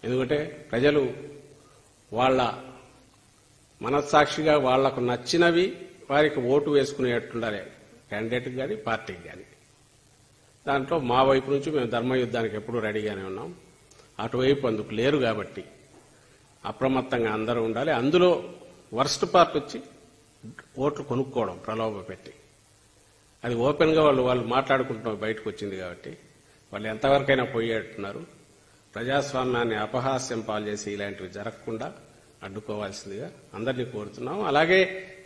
ఎందుకంటే ప్రజలు వాళ్ళ మనస్సాక్షిగా వాళ్లకు నచ్చినవి వారికి ఓటు వేసుకునేట్టుండాలి, క్యాండిడేట్కి కానీ పార్టీకి కానీ. దాంట్లో మా వైపు నుంచి మేము ధర్మయుద్ధానికి ఎప్పుడూ రెడీగానే ఉన్నాం. అటువైపు అందుకు లేరు కాబట్టి అప్రమత్తంగా అందరూ ఉండాలి. అందులో వర్స్ట్ పార్ట్ వచ్చి ఓట్లు కొనుక్కోవడం, ప్రలోభ పెట్టి. అది ఓపెన్గా వాళ్ళు మాట్లాడుకుంటున్నాం, బయటకు వచ్చింది కాబట్టి వాళ్ళు ఎంతవరకైనా పోయేట్టున్నారు. ప్రజాస్వామ్యాన్ని అపహాస్యం పాలు చేసి ఇలాంటివి జరగకుండా అడ్డుకోవాల్సిందిగా అందరినీ కోరుతున్నాం. అలాగే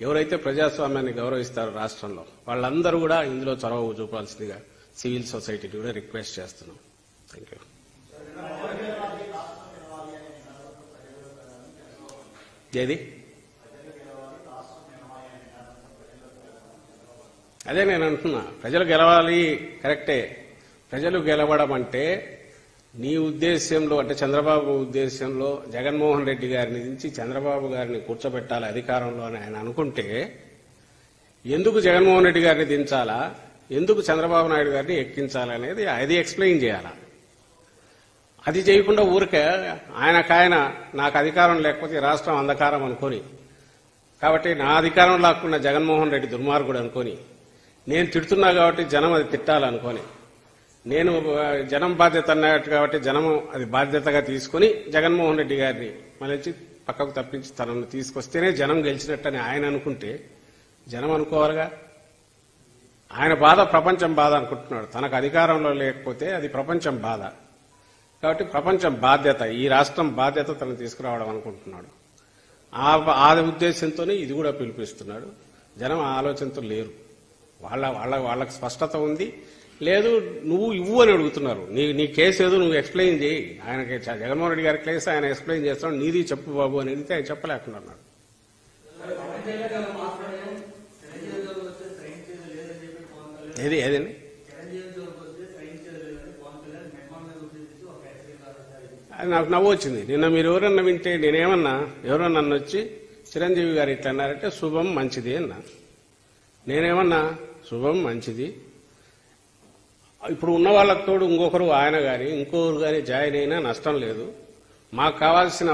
ఎవరైతే ప్రజాస్వామ్యాన్ని గౌరవిస్తారో రాష్ట్రంలో వాళ్ళందరూ కూడా ఇందులో చొరవ చూపాల్సిందిగా సివిల్ సొసైటీని కూడా రిక్వెస్ట్ చేస్తున్నాం. Thank you. ఏది అదే నేను అంటున్నా, ప్రజలు గెలవాలి, కరెక్టే. ప్రజలు గెలవడం అంటే నీ ఉద్దేశ్యంలో, అంటే చంద్రబాబు ఉద్దేశ్యంలో జగన్మోహన్ రెడ్డి గారిని దించి చంద్రబాబు గారిని కూర్చోబెట్టాలి అధికారంలో అని ఆయన అనుకుంటే ఎందుకు జగన్మోహన్ రెడ్డి గారిని దించాలా, ఎందుకు చంద్రబాబు నాయుడు గారిని ఎక్కించాలనేది అది ఎక్స్ప్లెయిన్ చేయాలా. అది చేయకుండా ఊరికే ఆయనకాయన నాకు అధికారం లేకపోతే రాష్ట్రం అంధకారం అనుకొని, కాబట్టి నా అధికారం లాక్కున్న జగన్మోహన్ రెడ్డి దుర్మార్గుడు అనుకొని, నేను తిడుతున్నా కాబట్టి జనం అది తిట్టాలనుకొని, నేను జనం బాధ్యత అన్నట్టు కాబట్టి జనం అది బాధ్యతగా తీసుకుని జగన్మోహన్ రెడ్డి గారిని మళ్ళీ పక్కకు తప్పించి తనను తీసుకొస్తేనే జనం గెలిచినట్టని ఆయన అనుకుంటే జనం అనుకోవాలిగా. ఆయన బాధ ప్రపంచం బాధ అనుకుంటున్నాడు. తనకు అధికారంలో లేకపోతే అది ప్రపంచం బాధ. కాబట్టి ప్రపంచం బాధ్యత, ఈ రాష్ట్రం బాధ్యత తను తీసుకురావడం అనుకుంటున్నాడు. ఆ ఉద్దేశంతోనే ఇది కూడా పిలిపిస్తున్నాడు. జనం ఆ ఆలోచనతో లేరు. వాళ్ళకి స్పష్టత ఉంది. లేదు నువ్వు ఇవ్వు అని అడుగుతున్నారు. నీ కేసు ఏదో నువ్వు ఎక్స్ప్లెయిన్ చేయి. ఆయనకి జగన్మోహన్ రెడ్డి గారి కేసు ఆయన ఎక్స్ప్లెయిన్ చేస్తాడు, నీది చెప్పు బాబు అని అడిగితే ఆయన చెప్పలేకున్నాడు. ఏదండి అది నాకు నవ్వు వచ్చింది. నిన్న మీరు ఎవరన్నా వింటే నేనేమన్నా, ఎవరన్నా నన్ను వచ్చి చిరంజీవి గారు ఇట్లా అన్నారంటే శుభం మంచిది అన్నా. నేనేమన్నా శుభం మంచిది, ఇప్పుడు ఉన్న వాళ్ళకి తోడు ఇంకొకరు ఆయన కానీ ఇంకొకరు కానీ జాయిన్ అయినా నష్టం లేదు. మాకు కావాల్సిన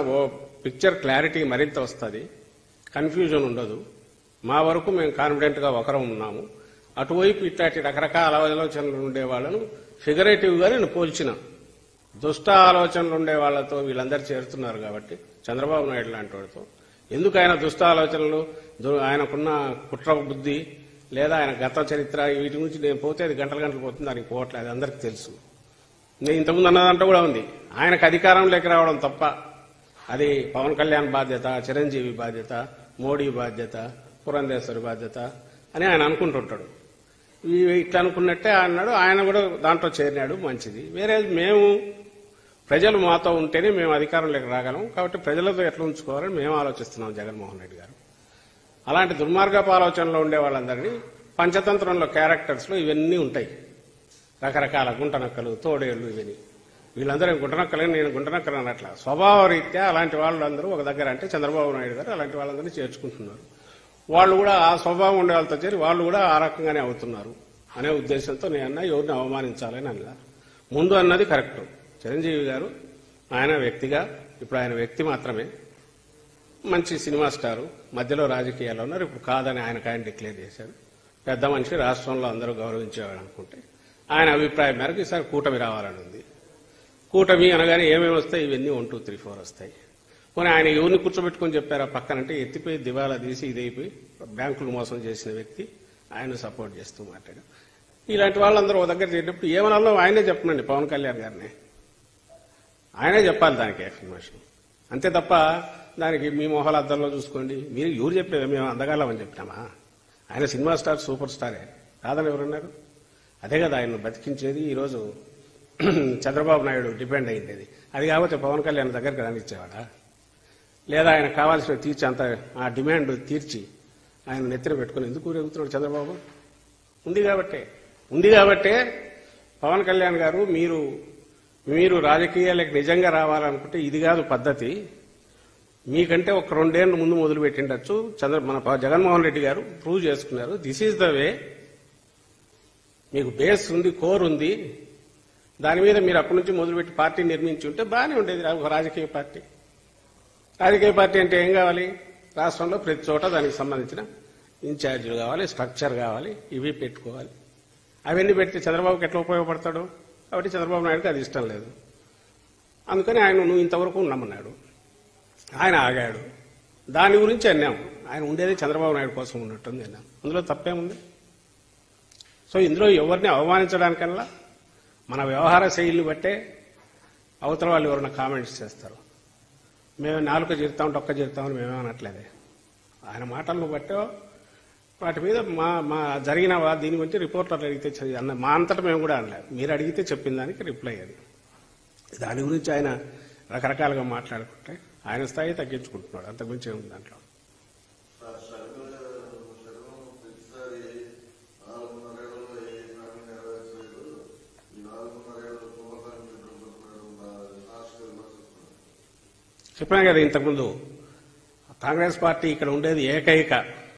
పిక్చర్ క్లారిటీ మరింత వస్తుంది, కన్ఫ్యూజన్ ఉండదు. మా వరకు మేము కాన్ఫిడెంట్గా ఒకరం ఉన్నాము. అటువైపు ఇట్లాంటి రకరకాల ఆలోచనలు ఉండే వాళ్ళను ఫిగరేటివ్గా నేను పోల్చిన. దుష్ట ఆలోచనలు ఉండే వాళ్లతో వీళ్ళందరూ చేరుతున్నారు కాబట్టి చంద్రబాబు నాయుడు లాంటి వాడితో ఎందుకు ఆయన దుష్ట ఆలోచనలు, ఆయనకున్న కుట్ర బుద్ధి లేదా ఆయన గత చరిత్ర వీటి గురించి నేను పోతే అది గంటలు పోతుంది, దానికి పోవట్లేదు, అది అందరికీ తెలుసు. నేను ఇంతకుముందు అన్నదంటూ కూడా ఉంది. ఆయనకు అధికారంలోకి రావడం తప్ప అది పవన్ కళ్యాణ్ బాధ్యత, చిరంజీవి బాధ్యత, మోడీ బాధ్యత, పురంధేశ్వరి బాధ్యత అని ఆయన అనుకుంటుంటాడు. ఇట్లా అనుకున్నట్టే అన్నాడు. ఆయన కూడా దాంట్లో చేరినాడు, మంచిది. వేరే మేము ప్రజలు మాతో ఉంటేనే మేము అధికారంలోకి రాగలం, కాబట్టి ప్రజలతో ఎట్లా ఉంచుకోవాలని మేము ఆలోచిస్తున్నాం జగన్మోహన్ రెడ్డి గారు. అలాంటి దుర్మార్గపు ఆలోచనలో ఉండే వాళ్ళందరినీ పంచతంత్రంలో క్యారెక్టర్స్లో ఇవన్నీ ఉంటాయి. రకరకాల గుంటనక్కలు, తోడేళ్లు, ఇవన్నీ. వీళ్ళందరూ గుంటనక్కలని నేను గుంటనక్కలు అన్నట్ల స్వభావ రీత్యా అలాంటి వాళ్ళందరూ ఒక దగ్గర, అంటే చంద్రబాబు నాయుడు గారు అలాంటి వాళ్ళందరినీ చేర్చుకుంటున్నారు. వాళ్ళు కూడా ఆ స్వభావం ఉండే వాళ్ళతో చేరి వాళ్ళు కూడా ఆ రకంగానే అవుతున్నారు అనే ఉద్దేశంతో నేను ఎవరిని అవమానించాలని అన్నా. ముందు అన్నది కరెక్ట్. చిరంజీవి గారు ఆయన వ్యక్తిగా, ఇప్పుడు ఆయన వ్యక్తి మాత్రమే, మంచి సినిమా స్టారు, మధ్యలో రాజకీయాల్లో ఉన్నారు. ఇప్పుడు కాదని ఆయన డిక్లేర్ చేశారు. పెద్ద మనిషి, రాష్ట్రంలో అందరూ గౌరవించేవాడు అనుకుంటే ఆయన అభిప్రాయం మేరకు ఈసారి కూటమి రావాలని ఉంది. కూటమి అనగానే ఏమేమి వస్తాయి, ఇవన్నీ 1, 2, 3, 4 వస్తాయి. పోనీ ఆయన ఎవరిని కూర్చోబెట్టుకుని చెప్పారా పక్కనంటే ఎత్తిపోయి దివాలా తీసి ఇదైపోయి బ్యాంకులు మోసం చేసిన వ్యక్తి ఆయన సపోర్ట్ చేస్తూ మాట్లాడారు. ఇలాంటి వాళ్ళందరూ ఒక దగ్గర చేసేటప్పుడు ఏమనాలో ఆయనే చెప్పనండి, పవన్ కళ్యాణ్ గారిని ఆయనే చెప్పాలి దానికి ఎక్స్ప్లెనేషన్. అంతే తప్ప దానికి మీ మొహాల అద్దంలో చూసుకోండి, మీరు ఎవరు చెప్పలేదు, మేము అందగాళ్ళమని చెప్పినామా? ఆయన సినిమా స్టార్, సూపర్ స్టారే, కాదని ఎవరన్నారు? అదే కదా ఆయన బతికించేది. ఈరోజు చంద్రబాబు నాయుడు డిపెండ్ అయ్యింది. అది కాకపోతే పవన్ కళ్యాణ్ దగ్గరికి రానిచ్చేవాడా? లేదా ఆయన కావాల్సిన తీర్చి అంత ఆ డిమాండ్ తీర్చి ఆయన నెత్తిన పెట్టుకుని ఎందుకు ఊరేగుతున్నాడు చంద్రబాబు? ఉంది కాబట్టే పవన్ కళ్యాణ్ గారు మీరు రాజకీయాలకు నిజంగా రావాలనుకుంటే ఇది కాదు పద్ధతి. మీకంటే ఒక 2 ఏళ్ల ముందు మొదలు పెట్టిండొచ్చు. మన జగన్మోహన్ రెడ్డి గారు ప్రూవ్ చేసుకున్నారు. This is the way. మీకు బేస్ ఉంది, కోర్ ఉంది. దాని మీద మీరు అప్పటి నుంచి మొదలుపెట్టి పార్టీ నిర్మించి ఉంటే బాగానే ఉండేది ఒక రాజకీయ పార్టీ. రాజకీయ పార్టీ అంటే ఏం కావాలి? రాష్ట్రంలో ప్రతి చోట దానికి సంబంధించిన ఇన్ఛార్జీలు కావాలి, స్ట్రక్చర్ కావాలి, ఇవి పెట్టుకోవాలి. అవన్నీ పెడితే చంద్రబాబుకి ఎట్లా ఉపయోగపడతాడు? కాబట్టి చంద్రబాబు నాయుడుకి అది ఇష్టం లేదు. అందుకని ఆయన నువ్వు ఇంతవరకు ఉన్నామన్నాడు. ఆయన ఆగాడు. దాని గురించి అన్నాం. ఆయన ఉండేది చంద్రబాబు నాయుడు కోసం ఉన్నట్టుంది అన్నాం. అందులో తప్పేముంది? సో ఇందులో ఎవరిని అవమానించడానికల్లా మన వ్యవహార శైలిని బట్టే అవతల వాళ్ళు ఎవరైనా కామెంట్స్ చేస్తారు. మేము 4 జీరుతాం డొక్క జీరుతామని మేమేమనట్లేదే. ఆయన మాటలను బట్టో వాటి మీద మా జరిగిన దీని గురించి రిపోర్టర్లు అడిగితే అన్న మా అంతటా మేము కూడా అనలేదు. మీరు అడిగితే చెప్పిన దానికి రిప్లై అది. దాని గురించి ఆయన రకరకాలుగా మాట్లాడుకుంటే ఆయన స్థాయి తగ్గించుకుంటున్నాడు. అంతకుమించి ఏముంది దాంట్లో? చెప్పాను కదా ఇంతకుముందు, కాంగ్రెస్ పార్టీ ఇక్కడ ఉండేది ఏకైక